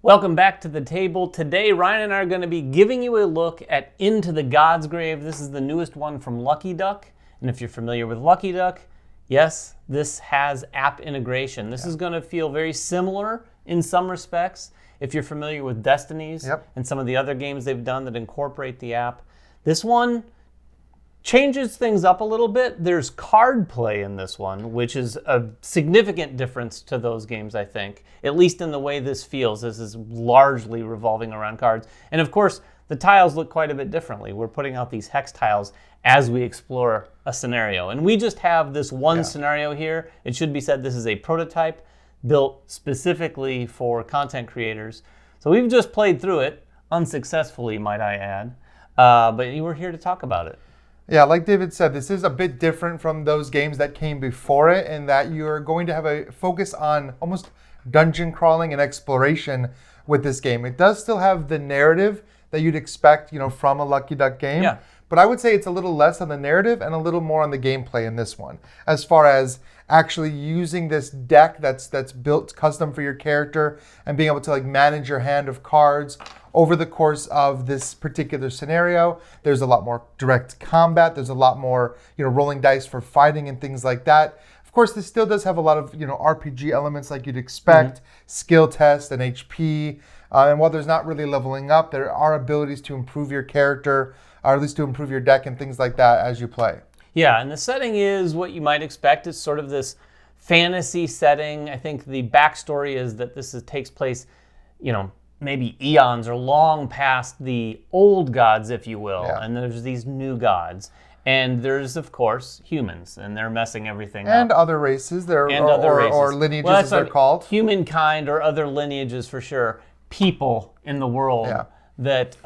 Welcome back to the table. Today, Ryan and I are going to be giving you a look at Into the Godsgrave. This is the newest one from Lucky Duck. And if you're familiar with Lucky Duck, yes, this has app integration. This is going to feel very similar in some respects. If you're familiar with Destinies and some of the other games they've done that incorporate the app, this one changes things up a little bit. There's card play in this one, which is a significant difference to those games, I think, at least in the way this feels. This is largely revolving around cards. And of course, the tiles look quite a bit differently. We're putting out these hex tiles as we explore a scenario. And we just have this one scenario here. It should be said this is a prototype built specifically for content creators. So we've just played through it, unsuccessfully, might I add. But you were here to talk about it. Yeah, like David said, this is a bit different from those games that came before it in that you're going to have a focus on almost dungeon crawling and exploration with this game. It does still have the narrative that you'd expect, from a Lucky Duck game. Yeah. But I would say it's a little less on the narrative and a little more on the gameplay in this one, as far as actually using this deck that's built custom for your character and being able to manage your hand of cards over the course of this particular scenario. There's a lot more direct combat. There's a lot more, rolling dice for fighting and things like that. Of course, this still does have a lot of, RPG elements like you'd expect, skill test and HP. And while there's not really leveling up, there are abilities to improve your character, or at least to improve your deck and things like that as you play. Yeah, and the setting is what you might expect. It's sort of this fantasy setting. I think the backstory is that takes place, maybe eons or long past the old gods, if you will. Yeah. And there's these new gods. And there's, of course, humans, and they're messing everything up. And other races, or lineages, as they're called. Humankind or other lineages, for sure. People in the world that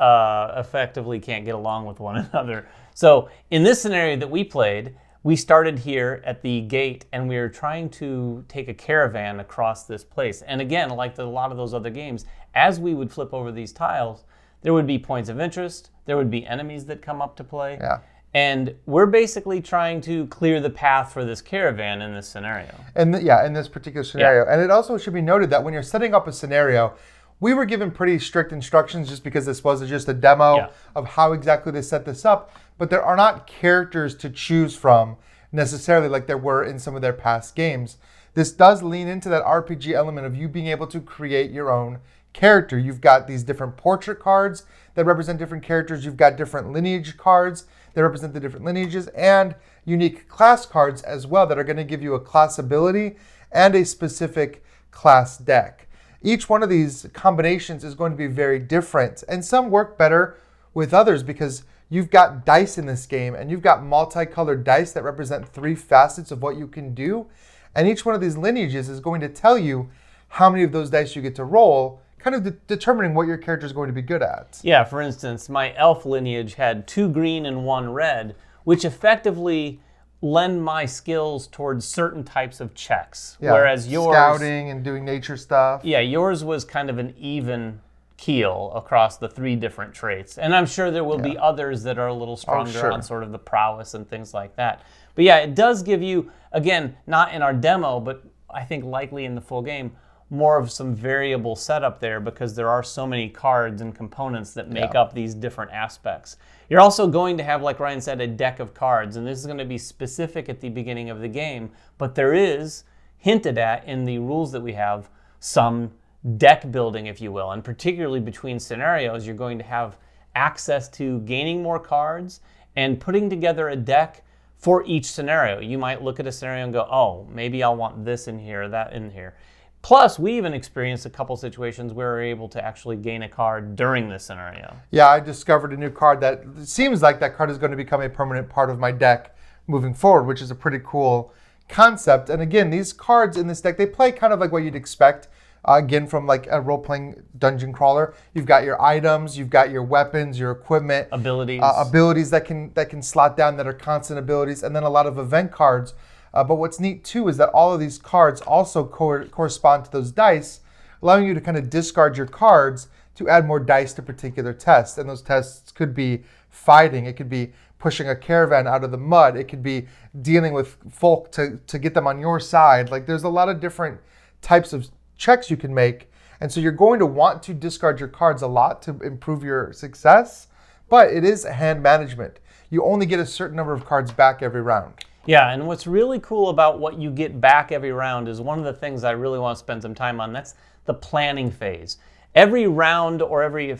effectively can't get along with one another. So in this scenario that we played, we started here at the gate, and we were trying to take a caravan across this place. And again, like a lot of those other games, as we would flip over these tiles, there would be points of interest, there would be enemies that come up to play. Yeah. And we're basically trying to clear the path for this caravan in this scenario. And in this particular scenario. Yeah. And it also should be noted that when you're setting up a scenario, we were given pretty strict instructions just because this was just a demo of how exactly to set this up. But there are not characters to choose from necessarily like there were in some of their past games. This does lean into that RPG element of you being able to create your own character. You've got these different portrait cards that represent different characters. You've got different lineage cards that represent the different lineages, and unique class cards as well that are going to give you a class ability and a specific class deck. Each one of these combinations is going to be very different, and some work better with others because you've got dice in this game, and you've got multicolored dice that represent 3 facets of what you can do, and each one of these lineages is going to tell you how many of those dice you get to roll, kind of determining what your character is going to be good at. Yeah, for instance, my elf lineage had 2 green and 1 red, which effectively lend my skills towards certain types of checks. Yeah, whereas yours... scouting and doing nature stuff. Yeah, yours was kind of an even keel across the 3 different traits. And I'm sure there will be others that are a little stronger on sort of the prowess and things like that. But yeah, it does give you, again, not in our demo, but I think likely in the full game, more of some variable setup there because there are so many cards and components that make up these different aspects. You're also going to have, like Ryan said, a deck of cards, and this is going to be specific at the beginning of the game, but there is, hinted at in the rules that we have, some deck building, if you will, and particularly between scenarios, you're going to have access to gaining more cards and putting together a deck for each scenario. You might look at a scenario and go, oh, maybe I'll want this in here, that in here. Plus, we even experienced a couple situations where we were able to actually gain a card during this scenario. Yeah, I discovered a new card that seems like that card is going to become a permanent part of my deck moving forward, which is a pretty cool concept. And again, these cards in this deck, they play kind of like what you'd expect, again, from like a role-playing dungeon crawler. You've got your items, you've got your weapons, your equipment. Abilities that can slot down that are constant abilities, and then a lot of event cards. But what's neat, too, is that all of these cards also correspond to those dice, allowing you to kind of discard your cards to add more dice to particular tests. And those tests could be fighting. It could be pushing a caravan out of the mud. It could be dealing with folk to get them on your side. Like, there's a lot of different types of checks you can make. And so you're going to want to discard your cards a lot to improve your success, but it is hand management. You only get a certain number of cards back every round. Yeah, and what's really cool about what you get back every round is one of the things I really want to spend some time on. That's the planning phase. Every round or every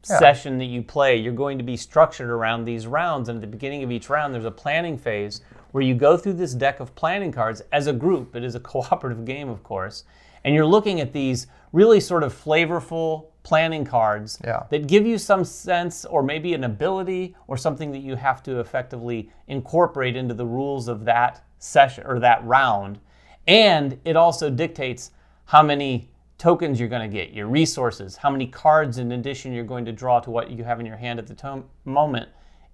session that you play, you're going to be structured around these rounds. And at the beginning of each round, there's a planning phase where you go through this deck of planning cards as a group. It is a cooperative game, of course. And you're looking at these really sort of flavorful planning cards that give you some sense or maybe an ability or something that you have to effectively incorporate into the rules of that session or that round. And it also dictates how many tokens you're going to get, your resources, how many cards in addition you're going to draw to what you have in your hand at the moment,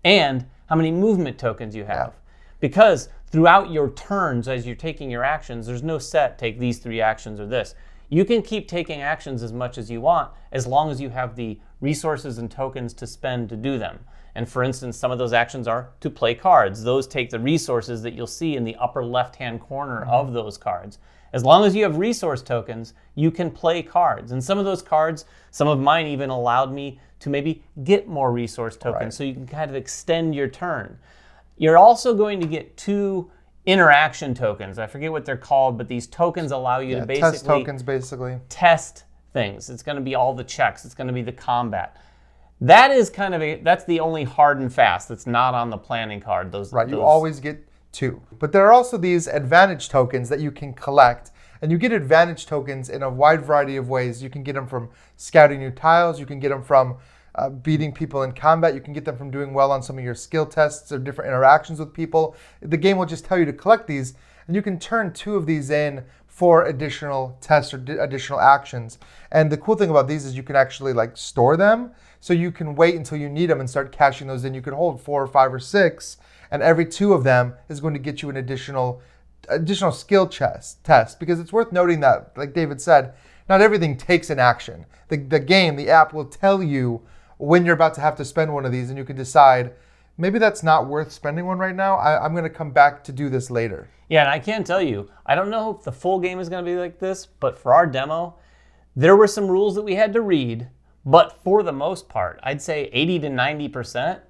and how many movement tokens you have. Because throughout your turns, as you're taking your actions, there's no set, take these 3 actions or this. You can keep taking actions as much as you want as long as you have the resources and tokens to spend to do them. And for instance, some of those actions are to play cards. Those take the resources that you'll see in the upper left-hand corner of those cards. As long as you have resource tokens, you can play cards. And some of those cards, some of mine even allowed me to maybe get more resource tokens so you can kind of extend your turn. You're also going to get 2 interaction tokens. I forget what they're called, but these tokens allow you to basically test tokens, basically. Test things. It's going to be all the checks. It's going to be the combat. That is kind of that's the only hard and fast that's not on the planning card. You always get 2. But there are also these advantage tokens that you can collect. And you get advantage tokens in a wide variety of ways. You can get them from scouting new tiles. You can get them from beating people in combat. You can get them from doing well on some of your skill tests or different interactions with people. The game will just tell you to collect these, and you can turn 2 of these in for additional tests or additional actions. And the cool thing about these is you can actually store them, so you can wait until you need them and start cashing those in. You can hold 4 or 5 or 6, and every 2 of them is going to get you an additional skill test, because it's worth noting that, like David said, not everything takes an action. The app will tell you when you're about to have to spend one of these, and you can decide, maybe that's not worth spending one right now. I'm going to come back to do this later. Yeah, and I can tell you, I don't know if the full game is going to be like this, but for our demo, there were some rules that we had to read, but for the most part, I'd say 80 to 90%,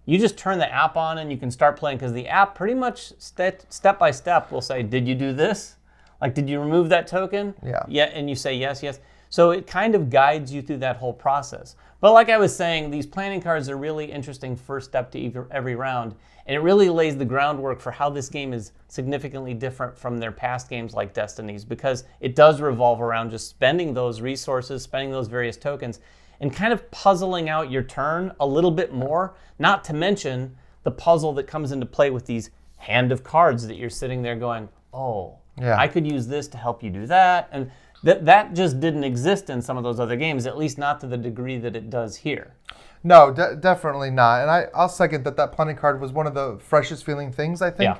you just turn the app on and you can start playing, because the app pretty much step by step will say, did you do this? Like, did you remove that token? Yeah, and you say yes, yes. So it kind of guides you through that whole process. But like I was saying, these planning cards are really interesting first step to every round, and it really lays the groundwork for how this game is significantly different from their past games like Destiny's, because it does revolve around just spending those resources, spending those various tokens, and kind of puzzling out your turn a little bit more, not to mention the puzzle that comes into play with these hand of cards that you're sitting there going, oh, I could use this to help you do that. And that just didn't exist in some of those other games, at least not to the degree that it does here. No, definitely not. And I'll second that planning card was one of the freshest feeling things, I think,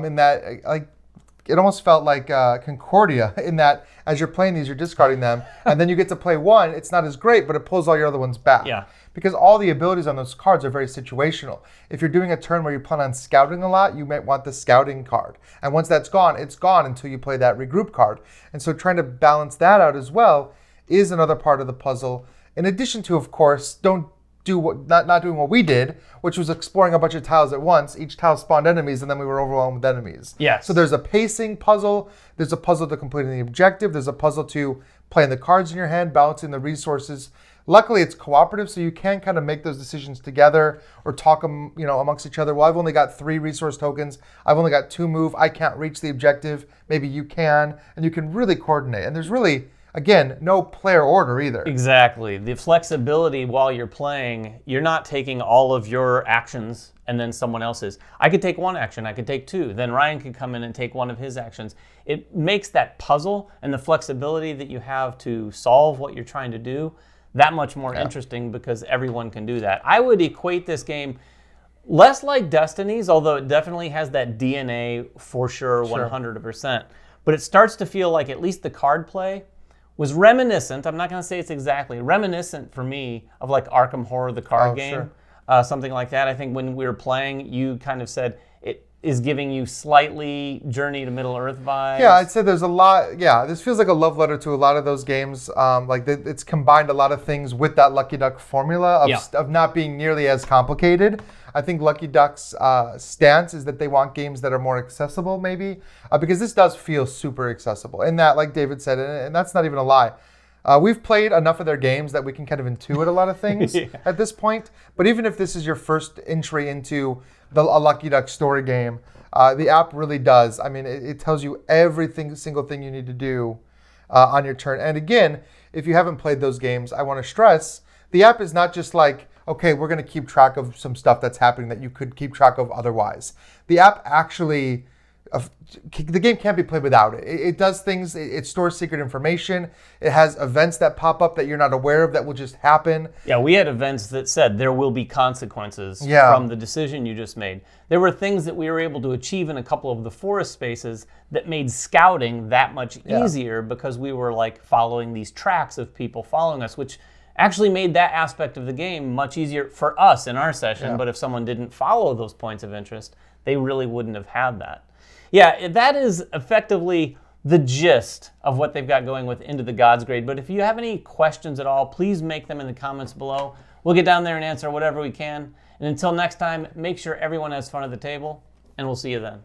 in that it almost felt like Concordia, in that as you're playing these, you're discarding them, and then you get to play one. It's not as great, but it pulls all your other ones back. Because all the abilities on those cards are very situational. If you're doing a turn where you plan on scouting a lot, you might want the scouting card. And once that's gone, it's gone until you play that regroup card. And so trying to balance that out as well is another part of the puzzle. In addition to, of course, not doing what we did, which was exploring a bunch of tiles at once. Each tile spawned enemies, and then we were overwhelmed with enemies. Yes. So there's a pacing puzzle. There's a puzzle to completing the objective. There's a puzzle to playing the cards in your hand, balancing the resources. Luckily, it's cooperative, so you can kind of make those decisions together or talk amongst each other. Well, I've only got 3 resource tokens. I've only got 2 move. I can't reach the objective. Maybe you can. And you can really coordinate. And there's really, again, no player order either. Exactly. The flexibility while you're playing, you're not taking all of your actions and then someone else's. I could take 1 action, I could take 2, then Ryan could come in and take 1 of his actions. It makes that puzzle and the flexibility that you have to solve what you're trying to do that much more interesting, because everyone can do that. I would equate this game less like Destiny's, although it definitely has that DNA for sure. 100%. But it starts to feel like at least the card play was reminiscent, I'm not going to say it's exactly, reminiscent for me of like Arkham Horror, the card game, something like that. I think when we were playing, you kind of said, is giving you slightly Journey to Middle-earth vibes. Yeah, I'd say there's a lot. Yeah, this feels like a love letter to a lot of those games. It's combined a lot of things with that Lucky Duck formula of not being nearly as complicated. I think Lucky Duck's stance is that they want games that are more accessible, maybe, because this does feel super accessible. In that, like David said, and that's not even a lie. We've played enough of their games that we can kind of intuit a lot of things at this point. But even if this is your first entry into a Lucky Duck story game, the app really does. I mean, it tells you single thing you need to do on your turn. And again, if you haven't played those games, I want to stress, the app is not just like, okay, we're going to keep track of some stuff that's happening that you could keep track of otherwise. The app actually, the game can't be played without it. It does things, it stores secret information. It has events that pop up that you're not aware of that will just happen. Yeah, we had events that said there will be consequences from the decision you just made. There were things that we were able to achieve in a couple of the forest spaces that made scouting that much easier because we were like following these tracks of people following us, which actually made that aspect of the game much easier for us in our session. But if someone didn't follow those points of interest, they really wouldn't have had that. Yeah, that is effectively the gist of what they've got going with Into the Godsgrave. But if you have any questions at all, please make them in the comments below. We'll get down there and answer whatever we can. And until next time, make sure everyone has fun at the table, and we'll see you then.